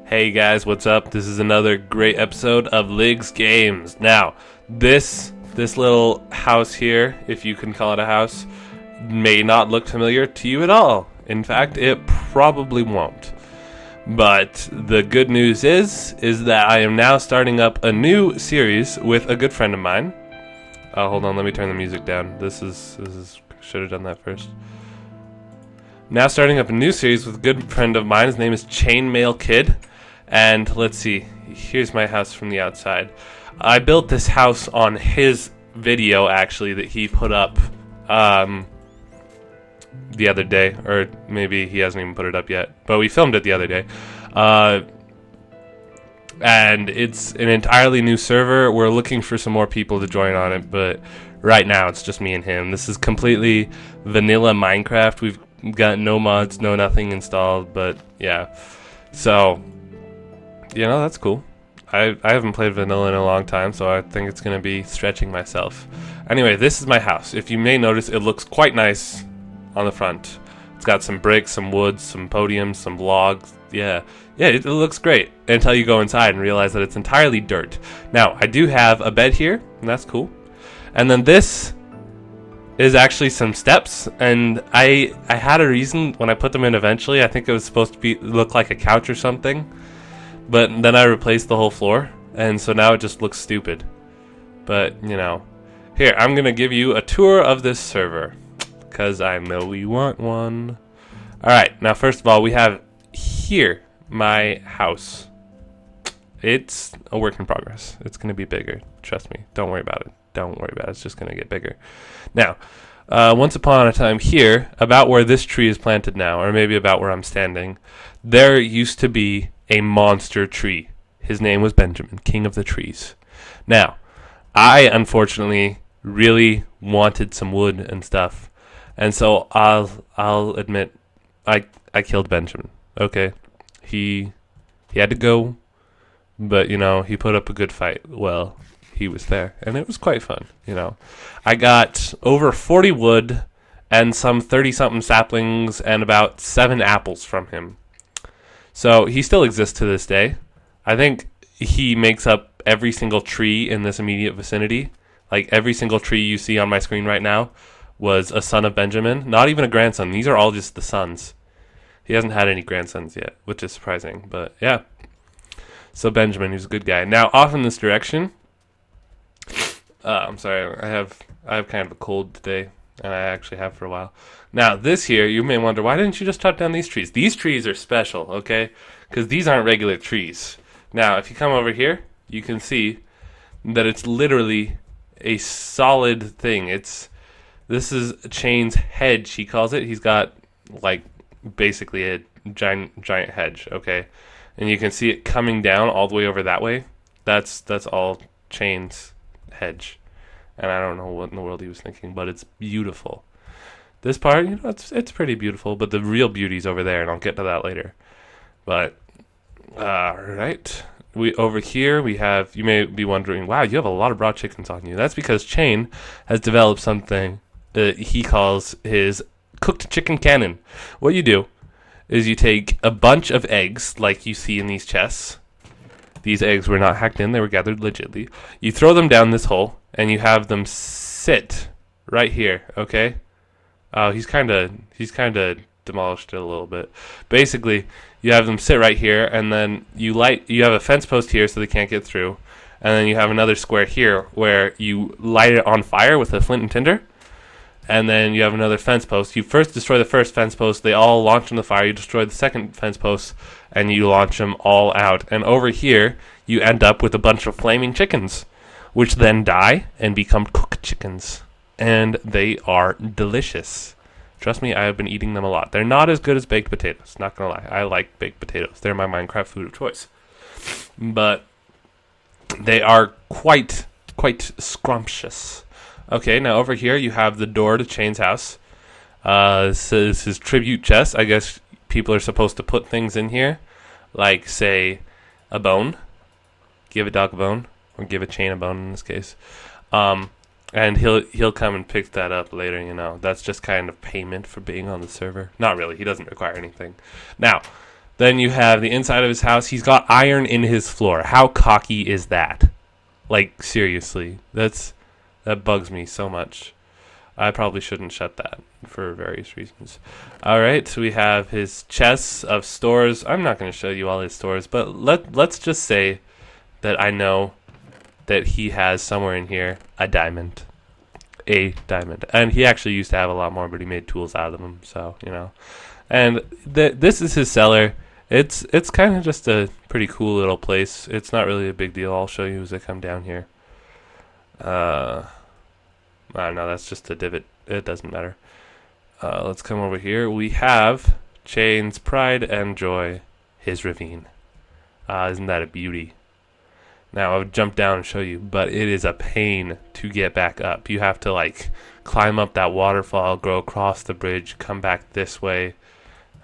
Hey guys, what's up? This is another great episode of LigsGames. Now, this little house here, if you can call it a house, may not look familiar to you at all. In fact, it probably won't. But the good news is that I am now starting up a new series with a good friend of mine. Hold on, let me turn the music down. This is should have done that first. Now starting up a new series with a good friend of mine. His name is Chainmail Kid. And let's see, here's my house from the outside. I built this house on his video, actually, that he put up the other day. Or maybe he hasn't even put it up yet. But we filmed it the other day. And it's an entirely new server. We're looking for some more people to join on it. But right now, it's just me and him. This is completely vanilla Minecraft. We've got no mods, no nothing installed. But yeah, so... that's cool. I haven't played vanilla in a long time, so I think it's going to be stretching myself. Anyway, this is my house. If you may notice, it looks quite nice on the front. It's got some bricks, some wood, some podiums, some logs. Yeah, it looks great until you go inside and realize that it's entirely dirt. Now, I do have a bed here, and that's cool. And then this is actually some steps, and I had a reason when I put them in eventually. I think it was supposed to look like a couch or something. But then I replaced the whole floor, and so now it just looks stupid. But, Here, I'm going to give you a tour of this server, because I know you want one. Alright, now first of all, we have here my house. It's a work in progress. It's going to be bigger. Trust me. Don't worry about it. Don't worry about it. It's just going to get bigger. Now, once upon a time here, about where this tree is planted now, or maybe about where I'm standing, there used to be a monster tree. His name was Benjamin, king of the trees. Now, I unfortunately really wanted some wood and stuff, and so I'll admit I killed Benjamin. Okay, he had to go, but he put up a good fight. Well, he was there, and it was quite fun. I got over 40 wood and some 30-something saplings and about 7 apples from him. So he still exists to this day. I think he makes up every single tree in this immediate vicinity. Like every single tree you see on my screen right now was a son of Benjamin. Not even a grandson. These are all just the sons. He hasn't had any grandsons yet, which is surprising. But yeah. So Benjamin, he's a good guy. Now off in this direction. I'm sorry. I have kind of a cold today. And I actually have for a while. Now, this here, you may wonder, why didn't you just chop down these trees? These trees are special, okay? Because these aren't regular trees. Now, if you come over here, you can see that it's literally a solid thing. This is Chain's hedge, he calls it. He's got, basically a giant hedge, okay? And you can see it coming down all the way over that way. That's all Chain's hedge. And I don't know what in the world he was thinking, but it's beautiful. This part, it's pretty beautiful, but the real beauty's over there, and I'll get to that later. But, right. Over here, we have, you may be wondering, wow, you have a lot of raw chickens on you. That's because Chain has developed something that he calls his cooked chicken cannon. What you do is you take a bunch of eggs, like you see in these chests. These eggs were not hacked in, they were gathered legitly. You throw them down this hole, and you have them sit right here, okay? Oh, he's kind of demolished it a little bit. Basically, you have them sit right here, and then you have a fence post here so they can't get through, and then you have another square here where you light it on fire with a flint and tinder, and then you have another fence post. You first destroy the first fence post, they all launch on the fire, you destroy the second fence post, and you launch them all out. And over here, you end up with a bunch of flaming chickens, which then die and become cooked chickens. And they are delicious. Trust me, I have been eating them a lot. They're not as good as baked potatoes, not gonna lie. I like baked potatoes. They're my Minecraft food of choice. But they are quite scrumptious. Okay, now over here you have the door to Chain's house. This is his tribute chest. I guess people are supposed to put things in here, like, say, a bone. Give a dog a bone, or give a Chain a bone in this case. And he'll come and pick that up later, That's just kind of payment for being on the server. Not really. He doesn't require anything. Now, Then you have the inside of his house. He's got iron in his floor. How cocky is that? Like, seriously. That bugs me so much. I probably shouldn't shut that for various reasons. Alright, so we have his chests of stores. I'm not going to show you all his stores, but let's just say that I know that he has somewhere in here a diamond. A diamond. And he actually used to have a lot more, but he made tools out of them, so, you know. And this is his cellar. It's kind of just a pretty cool little place. It's not really a big deal. I'll show you as I come down here. I don't know, that's just a divot. It doesn't matter. Let's come over here. We have Chain's pride and joy, his ravine. Isn't that a beauty? Now, I would jump down and show you, but it is a pain to get back up. You have to, like, climb up that waterfall, go across the bridge, come back this way,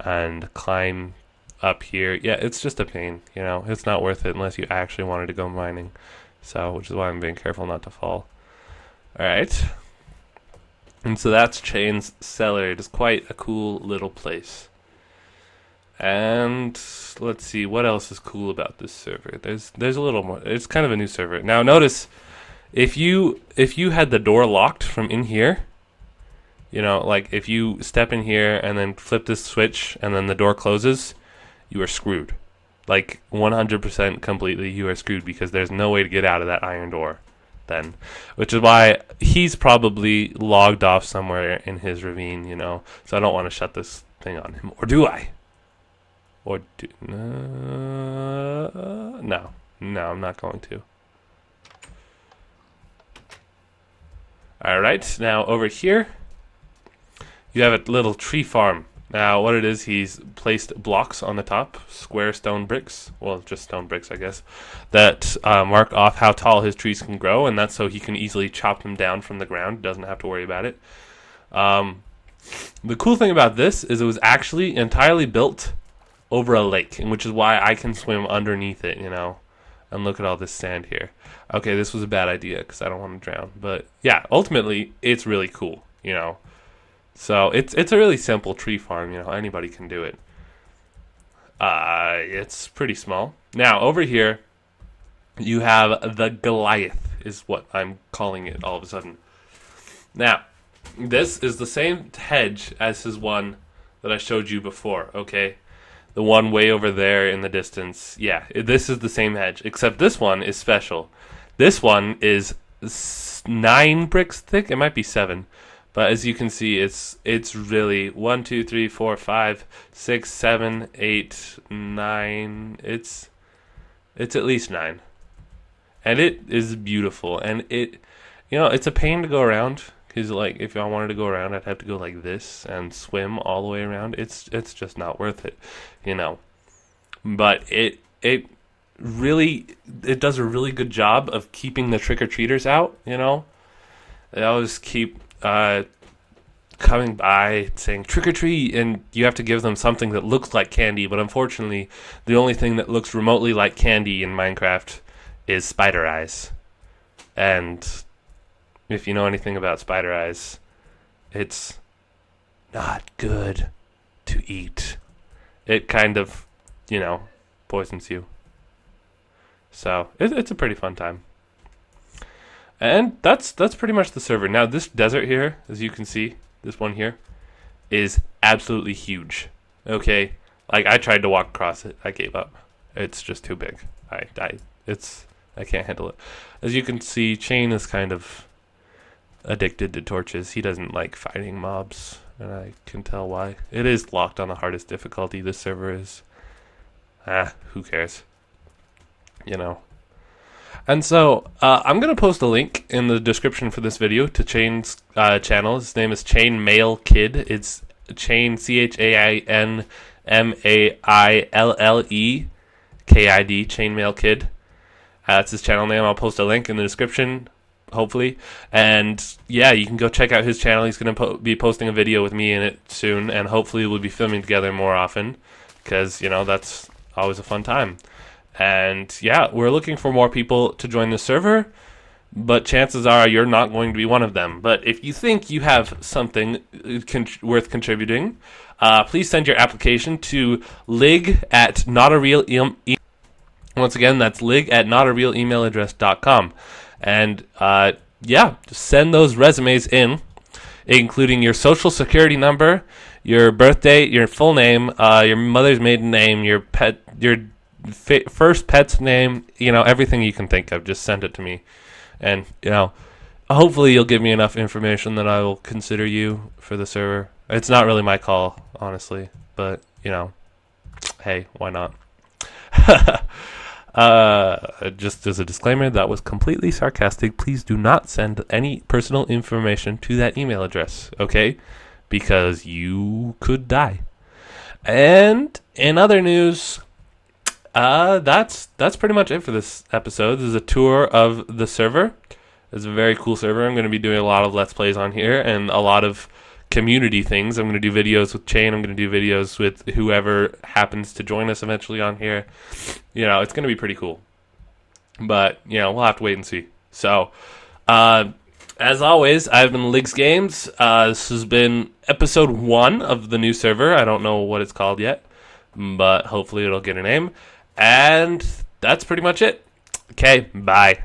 and climb up here. Yeah, it's just a pain, you know. It's not worth it unless you actually wanted to go mining. So, which is why I'm being careful not to fall. Alright. And so that's Chain's cellar. It is quite a cool little place. And let's see, what else is cool about this server? There's a little more. It's kind of a new server. Now notice, if you had the door locked from in here, you know, like if you step in here and then flip this switch and then the door closes, you are screwed. Like 100% completely you are screwed, because there's no way to get out of that iron door then. Which is why he's probably logged off somewhere in his ravine, you know. So I don't want to shut this thing on him. Or do I? Or do... No, I'm not going to. Alright, now over here, you have a little tree farm. Now, what it is, he's placed blocks on the top, square stone bricks, well, just stone bricks, I guess, that mark off how tall his trees can grow, and that's so he can easily chop them down from the ground. Doesn't have to worry about it. The cool thing about this is it was actually entirely built over a lake, and which is why I can swim underneath it, you know. And look at all this sand here. Okay, this was a bad idea because I don't want to drown. But yeah, ultimately, it's really cool, you know. So it's a really simple tree farm, you know. Anybody can do it. It's pretty small. Now, over here, you have the Goliath, is what I'm calling it all of a sudden. Now, this is the same hedge as his one that I showed you before, okay? The one way over there in the distance. Yeah, this is the same hedge, except this one is special. This one is 9 bricks thick. It might be 7. But as you can see, it's really 1, 2, 3, 4, 5, 6, 7, 8, 9. It's at least 9. And it is beautiful. And it, you know, it's a pain to go around. Because, like, if I wanted to go around, I'd have to go like this and swim all the way around. It's just not worth it, you know. But it does a really good job of keeping the trick-or-treaters out, you know. They always keep coming by saying trick-or-treat, and you have to give them something that looks like candy. But unfortunately, the only thing that looks remotely like candy in Minecraft is spider eyes. And if you know anything about spider eyes, it's not good to eat. It kind of, you know, poisons you. So it's a pretty fun time. And that's pretty much the server. Now this desert here, as you can see, this one here, is absolutely huge. Okay, like I tried to walk across it, I gave up. It's just too big. I can't handle it. As you can see, Chain is kind of addicted to torches. He doesn't like fighting mobs, and I can tell why. It is locked on the hardest difficulty. This server is. Who cares? You know. And so, I'm going to post a link in the description for this video to Chain's channel. His name is Chain Mail Kid. It's Chain, ChainMaillKid, Chain Mail Kid. That's his channel name. I'll post a link in the description, hopefully. And yeah, you can go check out his channel. He's going to be posting a video with me in it soon, and hopefully we'll be filming together more often, because, you know, that's always a fun time. And yeah, we're looking for more people to join the server. but chances are you're not going to be one of them. But if you think you have something worth contributing, please send your application to lig at once again, that's lig at notarealemailaddress.com. And just send those resumes in, including your social security number, your birthday, your full name, your mother's maiden name, your first pet's name, everything you can think of. Just send it to me. And, hopefully you'll give me enough information that I will consider you for the server. It's not really my call, honestly, but, hey, why not? Just as a disclaimer, that was completely sarcastic. Please do not send any personal information to that email address, okay? Because you could die. And in other news, that's pretty much it for this episode. This is a tour of the server. It's a very cool server. I'm going to be doing a lot of Let's Plays on here and a lot of community things. I'm going to do videos with Chain. I'm going to do videos with whoever happens to join us eventually on here. It's going to be pretty cool. But, we'll have to wait and see. So, as always, I've been LigsGames. This has been episode 1 of the new server. I don't know what it's called yet, but hopefully it'll get a name. And that's pretty much it. Okay, bye.